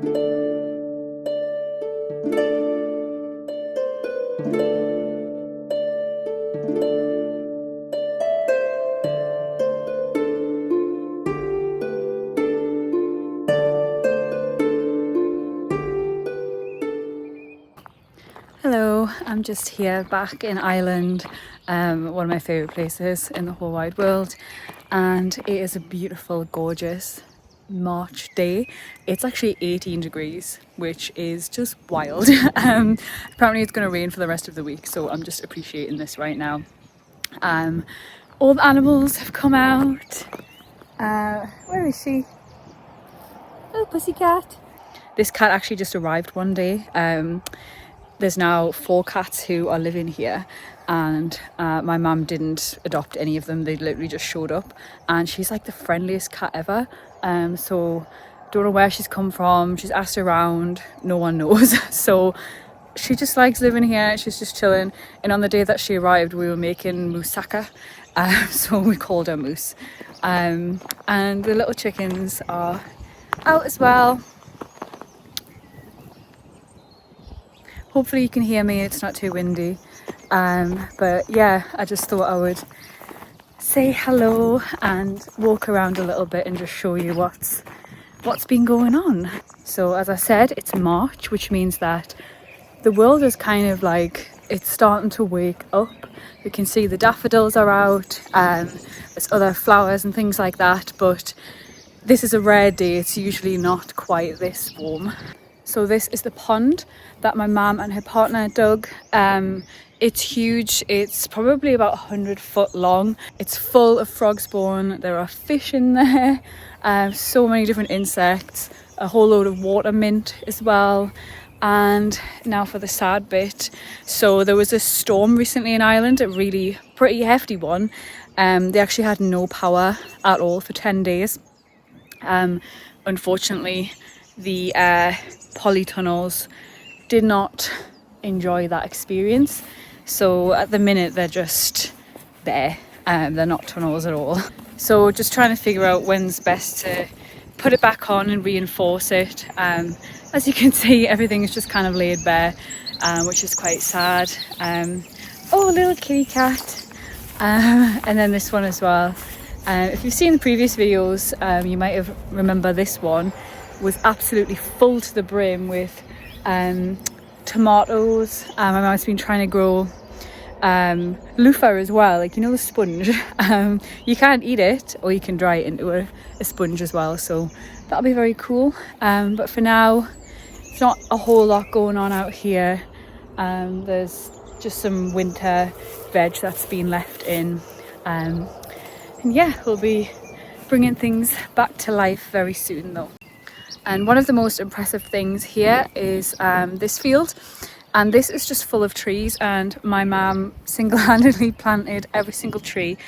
Hello, I'm just here back in Ireland, one of my favourite places in the whole wide world, and it is a beautiful, gorgeous March day. It's actually 18 degrees, which is just wild. Apparently it's going to rain for the rest of the week, so I'm just appreciating this right now. All the animals have come out. Where is she? Oh, pussycat. This cat actually just arrived one day. There's now 4 cats who are living here, and my mum didn't adopt any of them. They literally just showed up, and she's like the friendliest cat ever. So don't know where she's come from. She's asked around, no one knows. So she just likes living here. She's just chilling. And on the day that she arrived, we were making moussaka, so we called her Moose. And the little chickens are out as well. Hopefully you can hear me, it's not too windy. But yeah, I just thought I would say hello and walk around a little bit and just show you what's been going on. So as I said, it's March, which means that the world is kind of like, it's starting to wake up. You can see the daffodils are out, there's other flowers and things like that, but this is a rare day. It's usually not quite this warm. So this is the pond that my mum and her partner dug. It's huge. It's probably about 100 foot long. It's full of frog spawn. There are fish in there, so many different insects, a whole load of water mint as well. And now for the sad bit. So there was a storm recently in Ireland, a really pretty hefty one. They actually had no power at all for 10 days. Unfortunately, the polytunnels did not enjoy that experience, so at the minute they're just there. They're not tunnels at all, so just trying to figure out when's best to put it back on and reinforce it. As you can see, everything is just kind of laid bare, which is quite sad. Oh, little kitty cat. And then this one as well. If you've seen the previous videos, you might have remember this one was absolutely full to the brim with tomatoes. My mum's been trying to grow loofah as well, like, you know, the sponge. You can't eat it, or you can dry it into a sponge as well, so that'll be very cool. But for now, there's not a whole lot going on out here. There's just some winter veg that's been left in, and yeah, we'll be bringing things back to life very soon though. And one of the most impressive things here is this field, and this is just full of trees, and my mum single-handedly planted every single tree.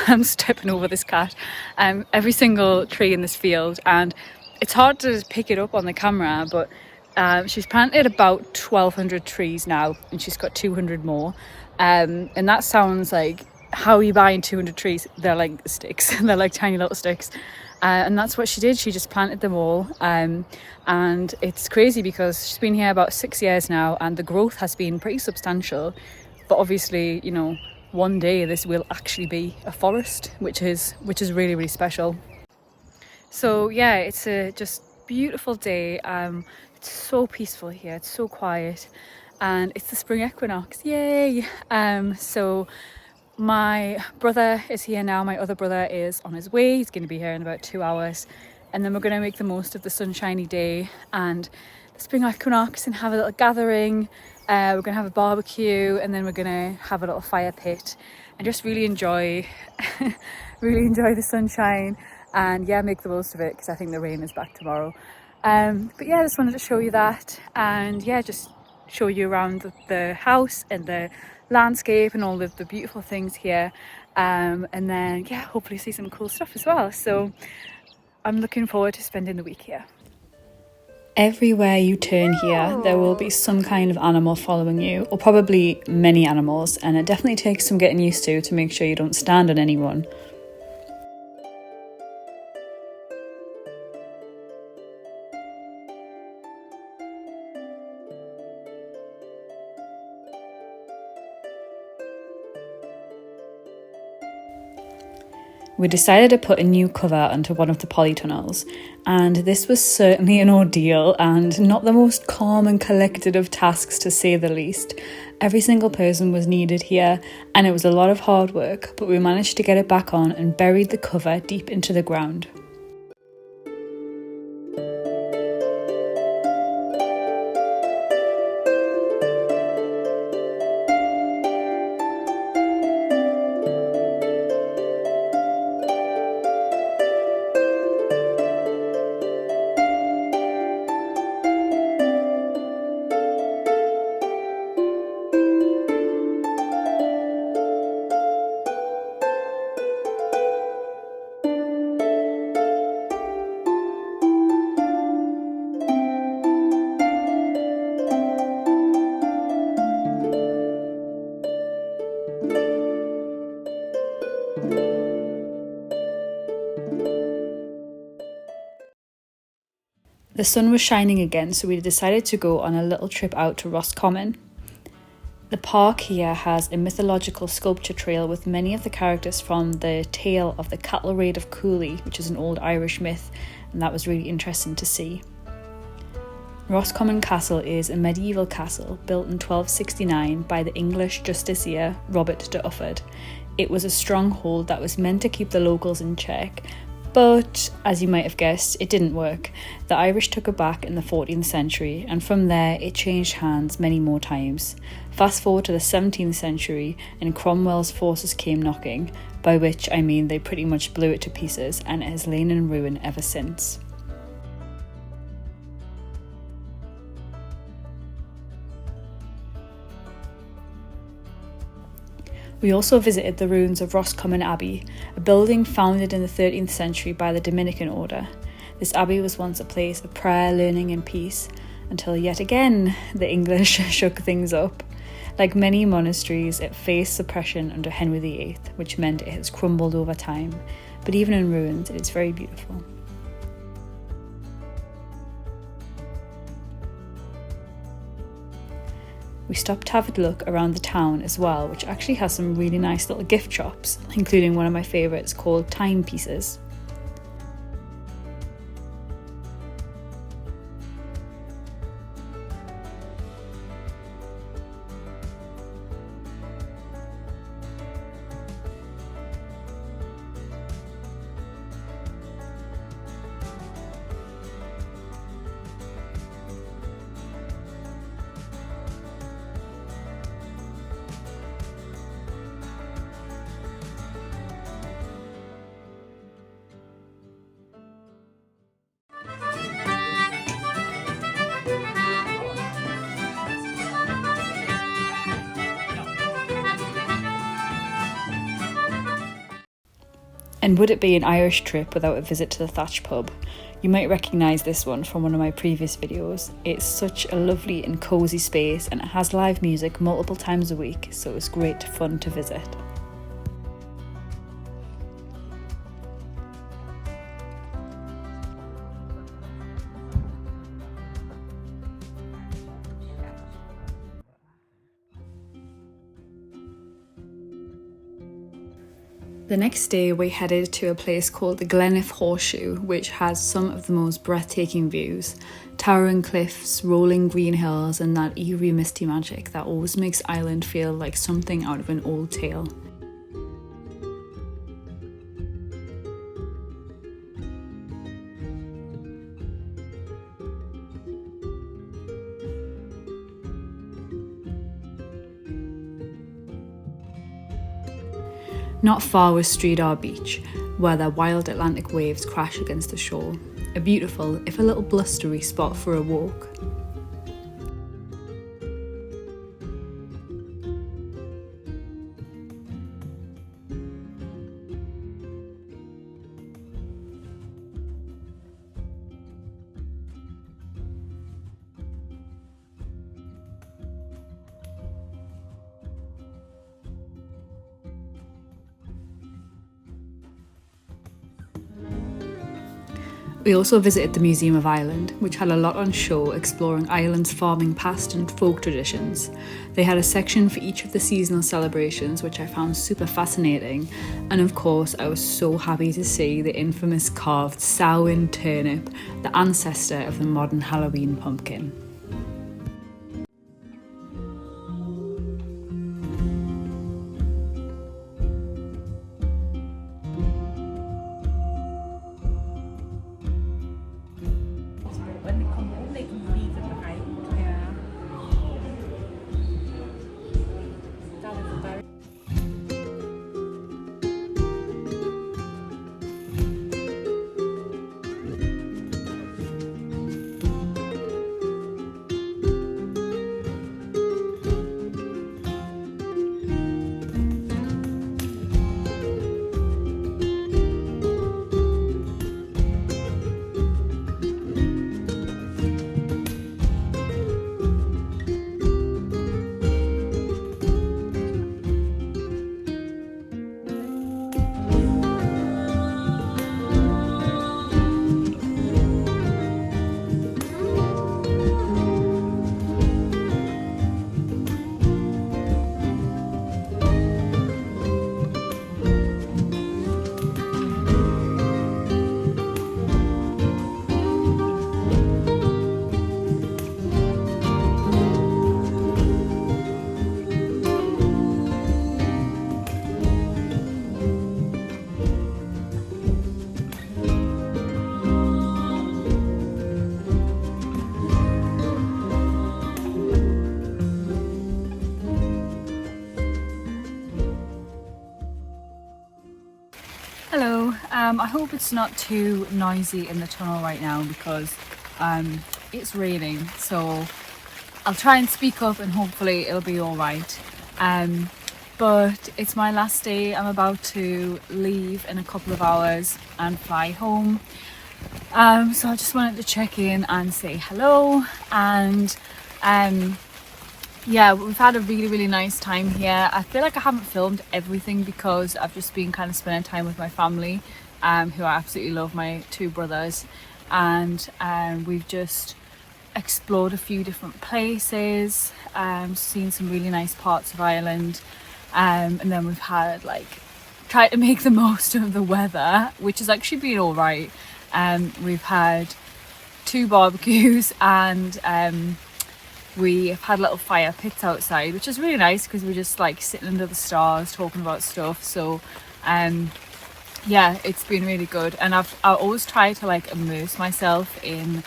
I'm stepping over this cat. Every single tree in this field, and it's hard to pick it up on the camera, but she's planted about 1,200 trees now, and she's got 200 more. And that sounds like, how are you buying 200 trees? They're like sticks. They're like tiny little sticks. And that's what she did. She just planted them all. And it's crazy because she's been here about 6 years now, and the growth has been pretty substantial. But obviously, you know, one day this will actually be a forest, which is really, really special. So yeah, it's a just beautiful day. It's so peaceful here. It's so quiet, and it's the spring equinox. Yay! So my brother is here now. My other brother is on his way. He's going to be here in about 2 hours, and then we're going to make the most of the sunshiny day and the spring equinox and have a little gathering. We're going to have a barbecue, and then we're going to have a little fire pit and just really enjoy the sunshine, and yeah, make the most of it, because I think the rain is back tomorrow. But yeah, I just wanted to show you that, and yeah, just show you around the house and the landscape and all of the beautiful things here, and then yeah, hopefully see some cool stuff as well. So I'm looking forward to spending the week here. Everywhere you turn here, there will be some kind of animal following you, or probably many animals, and it definitely takes some getting used to make sure you don't stand on anyone. We decided to put a new cover onto one of the polytunnels, and this was certainly an ordeal and not the most calm and collected of tasks, to say the least. Every single person was needed here, and it was a lot of hard work, but we managed to get it back on and buried the cover deep into the ground. The sun was shining again, so we decided to go on a little trip out to Roscommon. The park here has a mythological sculpture trail with many of the characters from the tale of the Cattle Raid of Cooley, which is an old Irish myth, and that was really interesting to see. Roscommon Castle is a medieval castle built in 1269 by the English justiciar Robert de Ufford. It was a stronghold that was meant to keep the locals in check, but as you might have guessed, it didn't work. The Irish took it back in the 14th century, and from there it changed hands many more times. Fast forward to the 17th century, and Cromwell's forces came knocking, by which I mean they pretty much blew it to pieces, and it has lain in ruin ever since. We also visited the ruins of Roscommon Abbey, a building founded in the 13th century by the Dominican order. This abbey was once a place of prayer, learning and peace, until yet again the English shook things up. Like many monasteries, it faced suppression under Henry VIII, which meant it has crumbled over time, but even in ruins it is very beautiful. We stopped to have a look around the town as well, which actually has some really nice little gift shops, including one of my favourites called Timepieces. And would it be an Irish trip without a visit to the Thatch pub? You might recognise this one from one of my previous videos. It's such a lovely and cosy space, and it has live music multiple times a week, so it's great fun to visit. The next day we headed to a place called the Gleniffe Horseshoe, which has some of the most breathtaking views. Towering cliffs, rolling green hills, and that eerie misty magic that always makes Ireland feel like something out of an old tale. Not far was Streedagh Beach, where the wild Atlantic waves crash against the shore. A beautiful, if a little blustery spot for a walk. We also visited the Museum of Ireland, which had a lot on show exploring Ireland's farming past and folk traditions. They had a section for each of the seasonal celebrations, which I found super fascinating. And of course, I was so happy to see the infamous carved Samhain turnip, the ancestor of the modern Halloween pumpkin. Hello, I hope it's not too noisy in the tunnel right now because it's raining, so I'll try and speak up and hopefully it'll be alright. But it's my last day. I'm about to leave in a couple of hours and fly home. So I just wanted to check in and say hello, and yeah, we've had a really nice time here. I feel like I haven't filmed everything because I've just been kind of spending time with my family, who I absolutely love, my two brothers, and we've just explored a few different places, seen some really nice parts of Ireland, and then we've had tried to make the most of the weather, which has actually been all right. We've had 2 barbecues and we have had little fire pits outside, which is really nice because we're just sitting under the stars talking about stuff. So yeah, it's been really good, and I always try to immerse myself in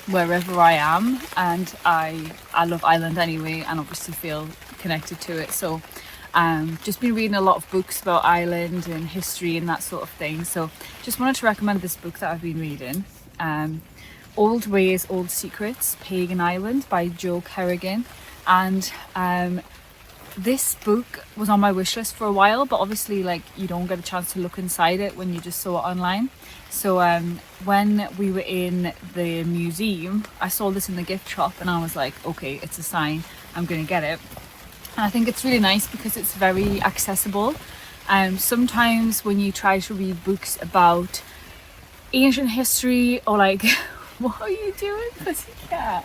wherever I am, and I love Ireland anyway and obviously feel connected to it. So just been reading a lot of books about Ireland and history and that sort of thing. So just wanted to recommend this book that I've been reading, Old Ways, Old Secrets, Pagan Ireland by Jo Kerrigan. And this book was on my wish list for a while, but obviously you don't get a chance to look inside it when you just saw it online. So when we were in the museum, I saw this in the gift shop and I was like, okay, it's a sign, I'm gonna get it. And I think it's really nice because it's very accessible. Sometimes when you try to read books about ancient history or what are you doing, pussycat?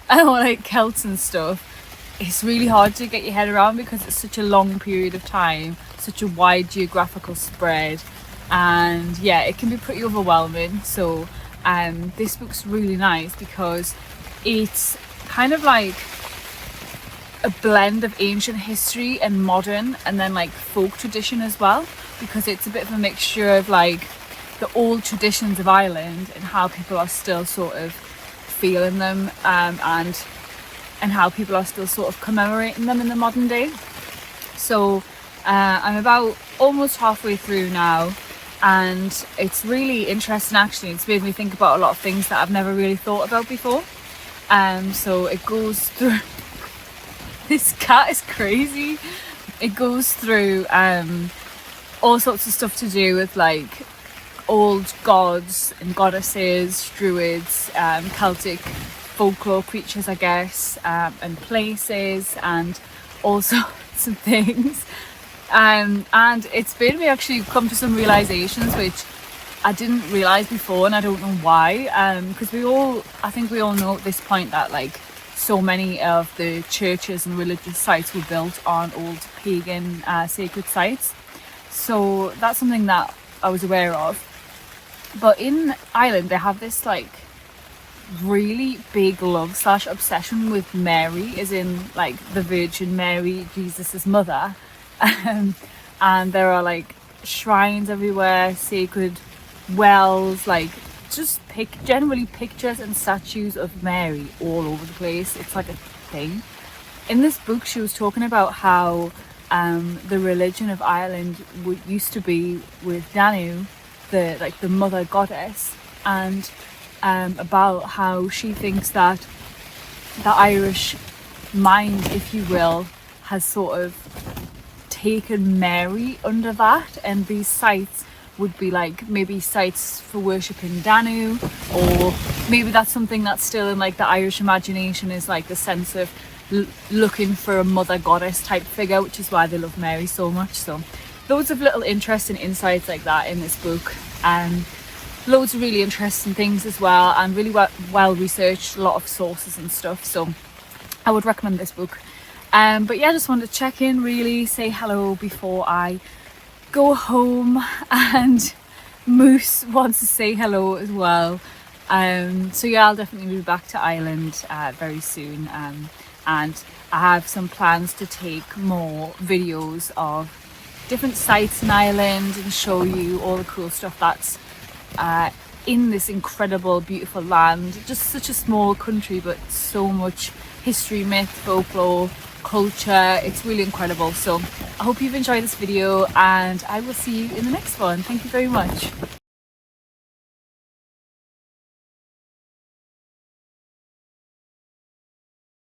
Or Celts and stuff, it's really hard to get your head around because it's such a long period of time, such a wide geographical spread, and yeah, it can be pretty overwhelming. So this book's really nice because it's kind of a blend of ancient history and modern, and then folk tradition as well, because it's a bit of a mixture of the old traditions of Ireland and how people are still sort of feeling them, and how people are still sort of commemorating them in the modern day. So I'm about almost halfway through now, and it's really interesting actually. It's made me think about a lot of things that I've never really thought about before. So it goes through this cat is crazy. It goes through all sorts of stuff to do with old gods and goddesses, druids, Celtic folklore creatures, I guess, and places and all sorts of things. And it's made me actually come to some realizations which I didn't realise before, and I don't know why, because I think we all know at this point that like so many of the churches and religious sites were built on old pagan sacred sites. So that's something that I was aware of. But in Ireland they have this like really big love / obsession with Mary, as in like the Virgin Mary, Jesus's mother. And there are like shrines everywhere, sacred wells, like just generally pictures and statues of Mary all over the place. It's like a thing. In this book she was talking about how the religion of Ireland used to be with Danu, the mother goddess, and about how she thinks that the Irish mind, if you will, has sort of taken Mary under that, and these sites would be like maybe sites for worshipping Danu, or maybe that's something that's still in like the Irish imagination, is like the sense of looking for a mother goddess type figure, which is why they love Mary so much. So loads of little interesting insights like that in this book, and loads of really interesting things as well, and really well researched, a lot of sources and stuff. So I would recommend this book. But yeah, I just wanted to check in, really say hello before I go home, and Moose wants to say hello as well. So yeah, I'll definitely be back to Ireland very soon, and I have some plans to take more videos of different sites in Ireland and show you all the cool stuff that's in this incredible, beautiful land. Just such a small country, but so much history, myth, folklore, culture. It's really incredible. So I hope you've enjoyed this video, and I will see you in the next one. Thank you very much.